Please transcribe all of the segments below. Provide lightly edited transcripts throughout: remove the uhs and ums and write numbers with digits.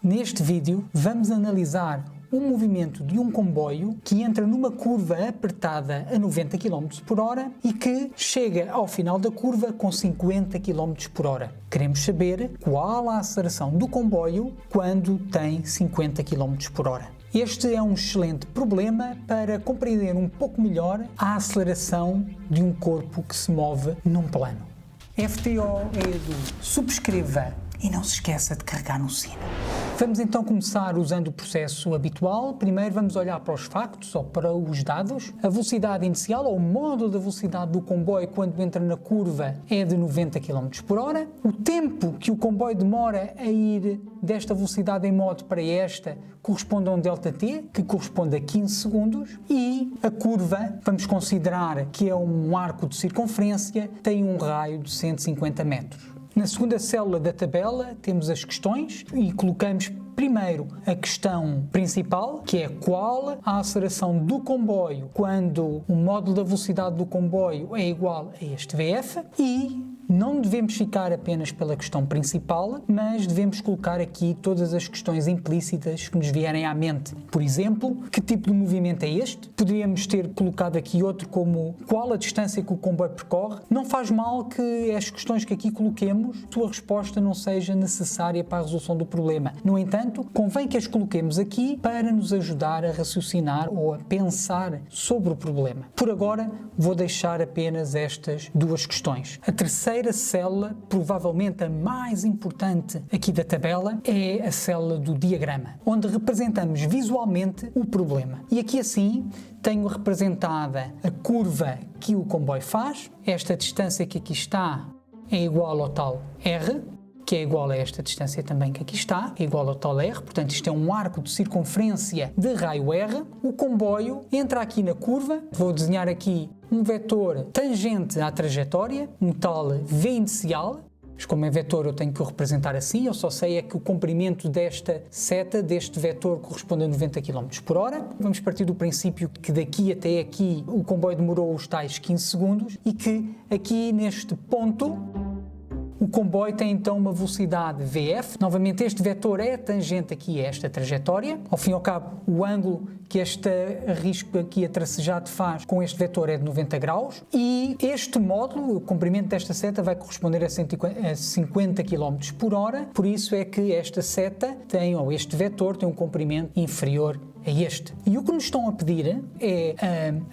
Neste vídeo vamos analisar o movimento de um comboio que entra numa curva apertada a 90 km por hora e que chega ao final da curva com 50 km por hora. Queremos saber qual a aceleração do comboio quando tem 50 km por hora. Este é um excelente problema para compreender um pouco melhor a aceleração de um corpo que se move num plano. FTO é do subscreva e não se esqueça de carregar no sino. Vamos então começar usando o processo habitual. Primeiro vamos olhar para os factos ou para os dados. A velocidade inicial ou o módulo da velocidade do comboio quando entra na curva é de 90 km por hora. O tempo que o comboio demora a ir desta velocidade em moto para esta corresponde a um ΔT, que corresponde a 15 segundos. E a curva, vamos considerar que é um arco de circunferência, tem um raio de 150 metros. Na segunda célula da tabela temos as questões e colocamos primeiro a questão principal, que é qual a aceleração do comboio quando o módulo da velocidade do comboio é igual a este VF, e não devemos ficar apenas pela questão principal, mas devemos colocar aqui todas as questões implícitas que nos vierem à mente. Por exemplo, que tipo de movimento é este? Poderíamos ter colocado aqui outro como qual a distância que o comboio percorre. Não faz mal que as questões que aqui coloquemos, a sua resposta não seja necessária para a resolução do problema. No entanto, convém que as coloquemos aqui para nos ajudar a raciocinar ou a pensar sobre o problema. Por agora, vou deixar apenas estas duas questões. A terceira célula, provavelmente a mais importante aqui da tabela, é a célula do diagrama, onde representamos visualmente o problema. E aqui assim tenho representada a curva que o comboio faz. Esta distância que aqui está é igual ao tal R, que é igual a esta distância também que aqui está, é igual ao tal R, portanto isto é um arco de circunferência de raio R. O comboio entra aqui na curva, vou desenhar aqui um vetor tangente à trajetória, um tal V inicial, mas como é vetor eu tenho que o representar assim, eu só sei é que o comprimento desta seta, deste vetor, corresponde a 90 km por hora. Vamos partir do princípio que daqui até aqui o comboio demorou os tais 15 segundos e que aqui neste ponto o comboio tem então uma velocidade VF. Novamente este vetor é tangente aqui a esta trajetória. Ao fim e ao cabo, o ângulo que este risco aqui a tracejado faz com este vetor é de 90 graus. E este módulo, o comprimento desta seta, vai corresponder a 50 km por hora. Por isso é que esta seta tem, ou este vetor, tem um comprimento inferior a este. E o que nos estão a pedir é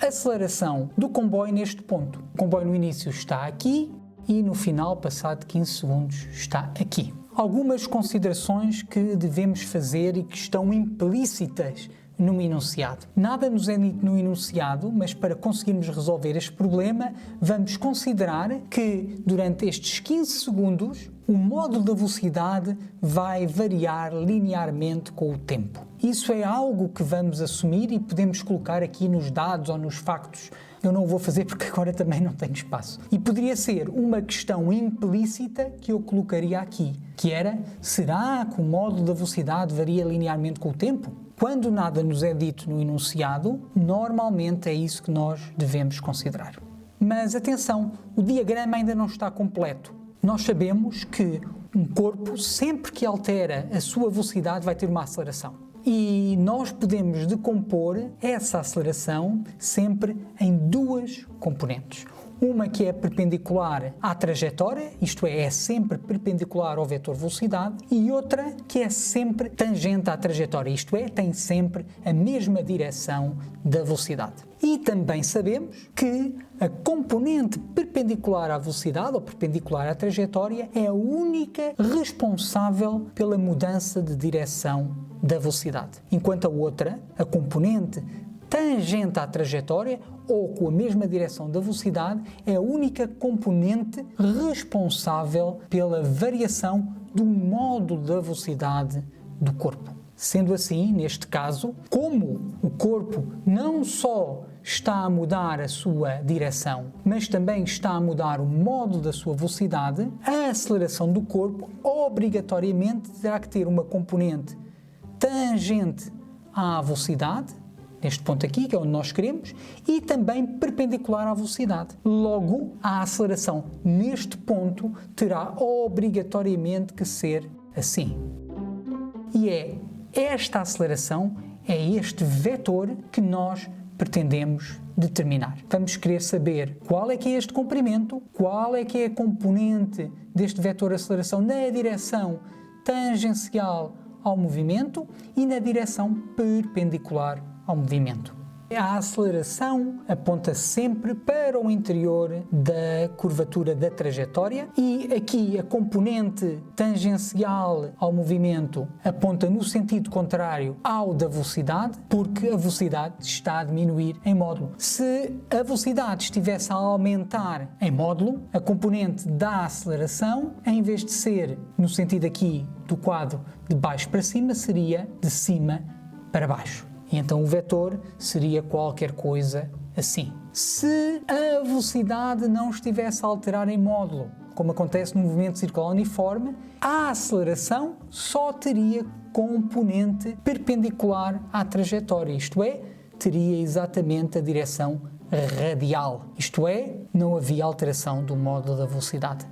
a aceleração do comboio neste ponto. O comboio no início está aqui, e no final, passado 15 segundos, está aqui. Algumas considerações que devemos fazer e que estão implícitas no enunciado. Nada nos é dito no enunciado, mas para conseguirmos resolver este problema, vamos considerar que durante estes 15 segundos, o módulo da velocidade vai variar linearmente com o tempo. Isso é algo que vamos assumir e podemos colocar aqui nos dados ou nos factos. Eu não o vou fazer porque agora também não tenho espaço. E poderia ser uma questão implícita que eu colocaria aqui, que era, será que o módulo da velocidade varia linearmente com o tempo? Quando nada nos é dito no enunciado, normalmente é isso que nós devemos considerar. Mas atenção, o diagrama ainda não está completo. Nós sabemos que um corpo, sempre que altera a sua velocidade, vai ter uma aceleração. E nós podemos decompor essa aceleração sempre em duas componentes. Uma que é perpendicular à trajetória, isto é sempre perpendicular ao vetor velocidade, e outra que é sempre tangente à trajetória, isto é, tem sempre a mesma direção da velocidade. E também sabemos que a componente perpendicular à velocidade, ou perpendicular à trajetória, é a única responsável pela mudança de direção da velocidade. Enquanto a outra, a componente tangente à trajetória, ou com a mesma direção da velocidade, é a única componente responsável pela variação do módulo da velocidade do corpo. Sendo assim, neste caso, como o corpo não só está a mudar a sua direção, mas também está a mudar o módulo da sua velocidade, a aceleração do corpo obrigatoriamente terá que ter uma componente tangente à velocidade, neste ponto aqui, que é onde nós queremos, e também perpendicular à velocidade. Logo, a aceleração neste ponto terá obrigatoriamente que ser assim. e é esta aceleração, é este vetor que nós pretendemos determinar. Vamos querer saber qual é que é este comprimento, qual é que é a componente deste vetor de aceleração na direção tangencial ao movimento e na direção perpendicular ao movimento. A aceleração aponta sempre para o interior da curvatura da trajetória e aqui a componente tangencial ao movimento aponta no sentido contrário ao da velocidade, porque a velocidade está a diminuir em módulo. Se a velocidade estivesse a aumentar em módulo, a componente da aceleração, em vez de ser no sentido aqui do quadro de baixo para cima, seria de cima para baixo. E então o vetor seria qualquer coisa assim. Se a velocidade não estivesse a alterar em módulo, como acontece no movimento circular uniforme, a aceleração só teria componente perpendicular à trajetória, isto é, teria exatamente a direção radial, isto é, não havia alteração do módulo da velocidade.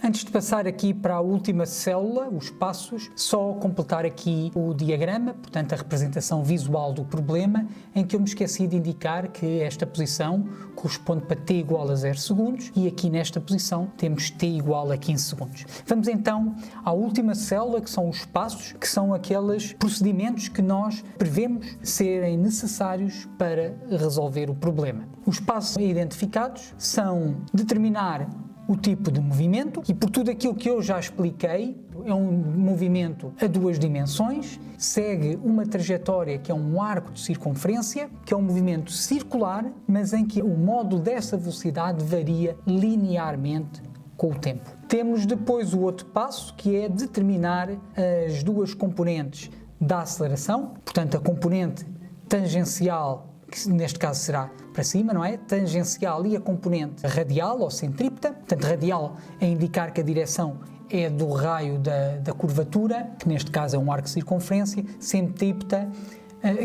Antes de passar aqui para a última célula, os passos, só completar aqui o diagrama, portanto a representação visual do problema, em que eu me esqueci de indicar que esta posição corresponde para t igual a 0 segundos e aqui nesta posição temos t igual a 15 segundos. Vamos então à última célula, que são os passos, que são aqueles procedimentos que nós prevemos serem necessários para resolver o problema. Os passos identificados são determinar o tipo de movimento, e por tudo aquilo que eu já expliquei, é um movimento a duas dimensões, segue uma trajetória que é um arco de circunferência, que é um movimento circular, mas em que o módulo dessa velocidade varia linearmente com o tempo. Temos depois o outro passo, que é determinar as duas componentes da aceleração, portanto a componente tangencial, que neste caso será para cima, não é? Tangencial, e a componente radial ou centrípeta. Portanto, radial é indicar que a direção é do raio da curvatura, que neste caso é um arco de circunferência, centrípeta,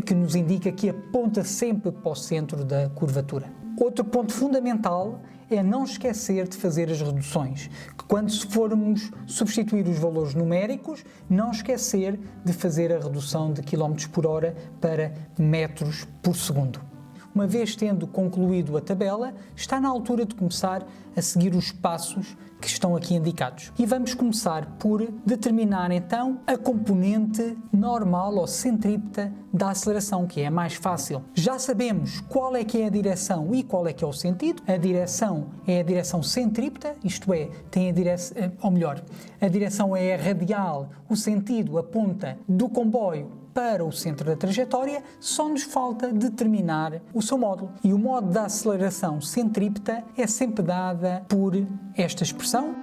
que nos indica que aponta sempre para o centro da curvatura. Outro ponto fundamental é não esquecer de fazer as reduções, que quando formos substituir os valores numéricos, não esquecer de fazer a redução de km por hora para metros por segundo. Uma vez tendo concluído a tabela, está na altura de começar a seguir os passos que estão aqui indicados. E vamos começar por determinar então a componente normal ou centrípeta da aceleração, que é a mais fácil. Já sabemos qual é que é a direção e qual é que é o sentido. A direção é a direção centrípeta, isto é, tem a direção, ou melhor, a direção é a radial, o sentido aponta do comboio para o centro da trajetória, só nos falta determinar o seu módulo. E o módulo da aceleração centrípeta é sempre dada por esta expressão,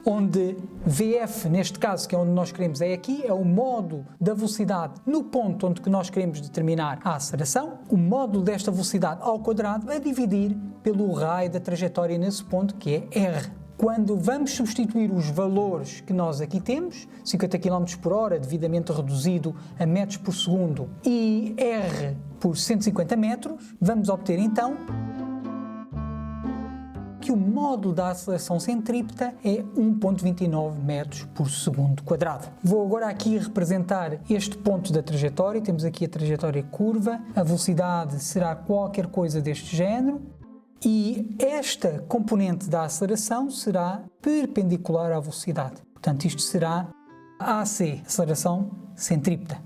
onde VF, neste caso, que é onde nós queremos, é aqui, é o módulo da velocidade no ponto onde que nós queremos determinar a aceleração, o módulo desta velocidade ao quadrado a dividir pelo raio da trajetória nesse ponto, que é R. Quando vamos substituir os valores que nós aqui temos, 50 km por hora devidamente reduzido a metros por segundo e R por 150 metros, vamos obter então que o módulo da aceleração centrípeta é 1,29 metros por segundo quadrado. Vou agora aqui representar este ponto da trajetória. Temos aqui a trajetória curva, a velocidade será qualquer coisa deste género, e esta componente da aceleração será perpendicular à velocidade. Portanto, isto será a AC, aceleração centrípeta.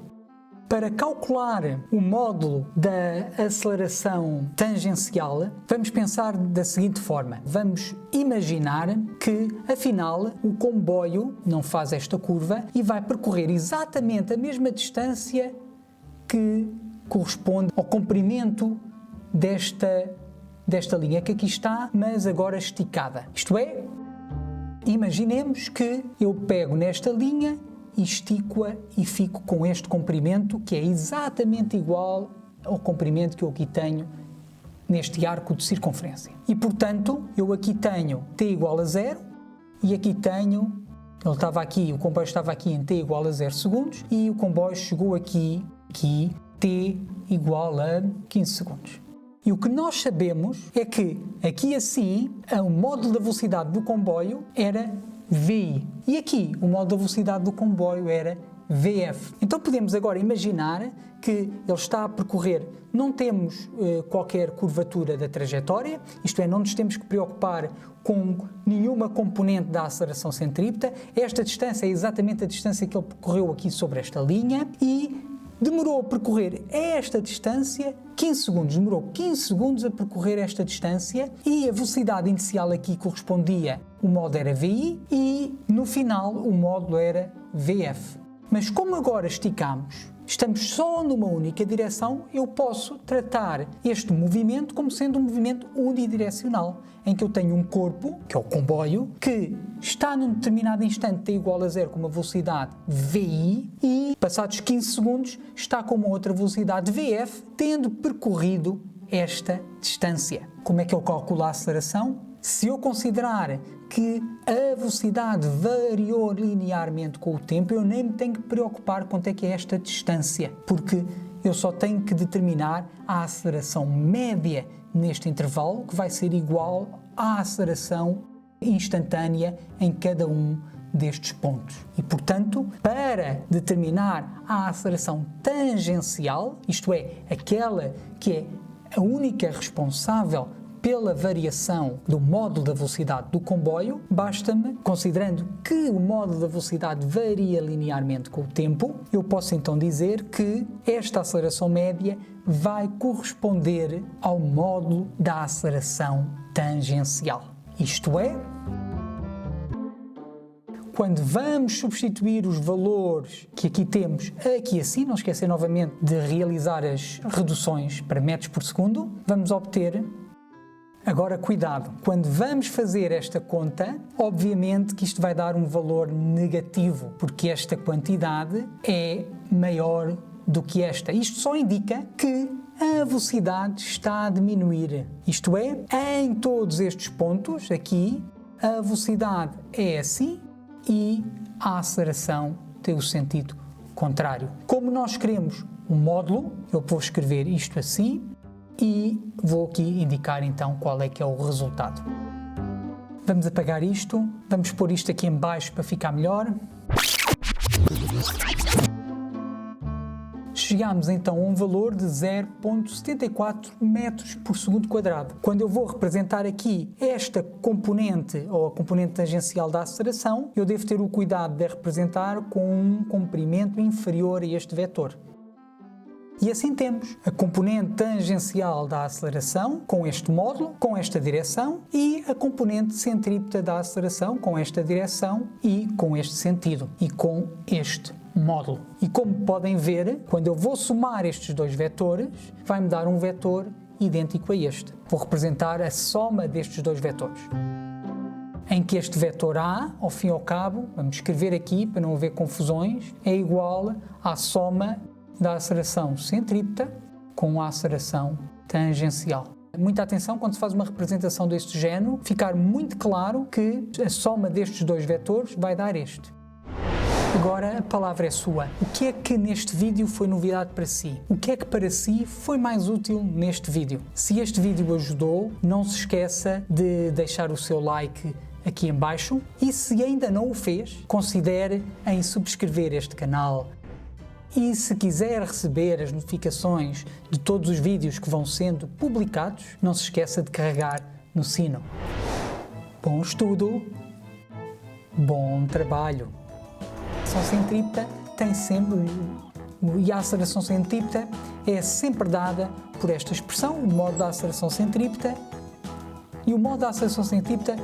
Para calcular o módulo da aceleração tangencial, vamos pensar da seguinte forma. Vamos imaginar que, afinal, o comboio não faz esta curva e vai percorrer exatamente a mesma distância que corresponde ao comprimento desta linha que aqui está, mas agora esticada. Isto é, imaginemos que eu pego nesta linha e estico-a e fico com este comprimento que é exatamente igual ao comprimento que eu aqui tenho neste arco de circunferência. E, portanto, eu aqui tenho t igual a 0 e aqui tenho, o comboio estava aqui em t igual a 0 segundos e o comboio chegou aqui t igual a 15 segundos. E o que nós sabemos é que aqui assim, o módulo da velocidade do comboio era VI. E aqui, o módulo da velocidade do comboio era VF. Então podemos agora imaginar que ele está a percorrer, não temos qualquer curvatura da trajetória, isto é, não nos temos que preocupar com nenhuma componente da aceleração centrípeta. Esta distância é exatamente a distância que ele percorreu aqui sobre esta linha e demorou a percorrer esta distância 15 segundos. Demorou 15 segundos a percorrer esta distância e a velocidade inicial aqui correspondia, o módulo era VI e no final o módulo era VF. Mas como agora esticamos, estamos só numa única direção, eu posso tratar este movimento como sendo um movimento unidirecional, em que eu tenho um corpo, que é o comboio, que está num determinado instante t igual a zero com uma velocidade VI e, passados 15 segundos, está com uma outra velocidade VF, tendo percorrido esta distância. Como é que eu calculo a aceleração? Se eu considerar que a velocidade variou linearmente com o tempo, eu nem me tenho que preocupar quanto é que é esta distância, porque eu só tenho que determinar a aceleração média neste intervalo, que vai ser igual à aceleração instantânea em cada um destes pontos. E, portanto, para determinar a aceleração tangencial, isto é, aquela que é a única responsável pela variação do módulo da velocidade do comboio, basta-me, considerando que o módulo da velocidade varia linearmente com o tempo, eu posso então dizer que esta aceleração média vai corresponder ao módulo da aceleração tangencial. Isto é, quando vamos substituir os valores que aqui temos aqui assim, não esquecer novamente de realizar as reduções para metros por segundo, vamos obter. Agora, cuidado, quando vamos fazer esta conta, obviamente que isto vai dar um valor negativo, porque esta quantidade é maior do que esta. Isto só indica que a velocidade está a diminuir. Isto é, em todos estes pontos aqui, a velocidade é assim e a aceleração tem o sentido contrário. Como nós queremos um módulo, eu vou escrever isto assim, e vou aqui indicar então qual é que é o resultado. Vamos apagar isto, vamos pôr isto aqui em baixo para ficar melhor. Chegamos então a um valor de 0,74 metros por segundo quadrado. Quando eu vou representar aqui esta componente, ou a componente tangencial da aceleração, eu devo ter o cuidado de a representar com um comprimento inferior a este vetor. E assim temos a componente tangencial da aceleração com este módulo, com esta direção, e a componente centrípeta da aceleração com esta direção e com este sentido, e com este módulo. E como podem ver, quando eu vou somar estes dois vetores, vai-me dar um vetor idêntico a este. Vou representar a soma destes dois vetores. Em que este vetor A, ao fim e ao cabo, vamos escrever aqui para não haver confusões, é igual à soma da aceleração centrípeta com a aceleração tangencial. Muita atenção quando se faz uma representação deste género, ficar muito claro que a soma destes dois vetores vai dar este. Agora a palavra é sua. O que é que neste vídeo foi novidade para si? O que é que para si foi mais útil neste vídeo? Se este vídeo ajudou, não se esqueça de deixar o seu like aqui em baixo e se ainda não o fez, considere em subscrever este canal. E se quiser receber as notificações de todos os vídeos que vão sendo publicados, não se esqueça de carregar no sino. Bom estudo, bom trabalho. A aceleração centrípeta tem sempre, e a aceleração centrípeta é sempre dada por esta expressão, o modo da aceleração centrípeta, e o modo da aceleração centrípeta